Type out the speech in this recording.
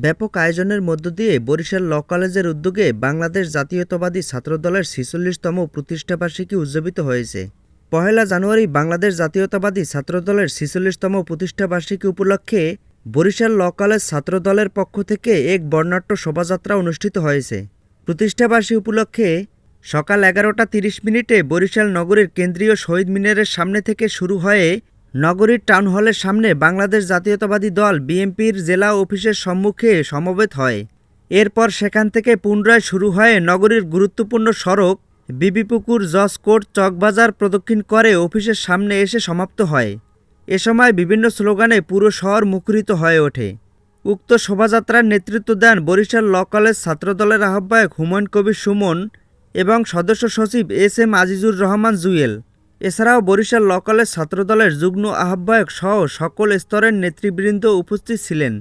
ব্যাপক আয়োজনের মধ্য দিয়ে বরিশাল ল কলেজের উদ্যোগে বাংলাদেশ জাতীয়তাবাদী ছাত্রদলের ৪৬তম প্রতিষ্ঠাবার্ষিকী উদযাপিত হয়েছে। পহেলা জানুয়ারি বাংলাদেশ জাতীয়তাবাদী ছাত্রদলের ৪৬তম প্রতিষ্ঠাবার্ষিকী উপলক্ষে বরিশাল ল কলেজ ছাত্রদলের পক্ষ থেকে এক বর্ণাঢ্য শোভাযাত্রা অনুষ্ঠিত হয়েছে। প্রতিষ্ঠাবার্ষিকী উপলক্ষে সকাল ১১টা ৩০ মিনিটে বরিশাল নগরীর কেন্দ্রীয় শহীদ মিনারের সামনে থেকে শুরু হয়ে নগরীর টাউন হলের সামনে বাংলাদেশ জাতীয়তাবাদী দল বিএনপির জেলা অফিসের সম্মুখে সমবেত হয়। এরপর সেখান থেকে পুনরায় শুরু হয়ে নগরীর গুরুত্বপূর্ণ সড়ক বিবিপুকুর, জজ কোর্ট, চকবাজার প্রদক্ষিণ করে অফিসের সামনে এসে সমাপ্ত হয়। এ সময় বিভিন্ন স্লোগানে পুরো শহর মুখরিত হয়ে ওঠে। উক্ত শোভাযাত্রার নেতৃত্ব দেন বরিশাল ল কলেজ ছাত্রদলের আহ্বায়ক হুমায়ুন কবির সুমন এবং সদস্য সচিব এস.এম. আজিজুর রহমান জুয়েল। এছাড়াও বরিশাল ল কলেজ ছাত্রদলের যুগ্ম আহ্বায়ক সহ সকল স্তরের নেতৃবৃন্দ উপস্থিত ছিলেন।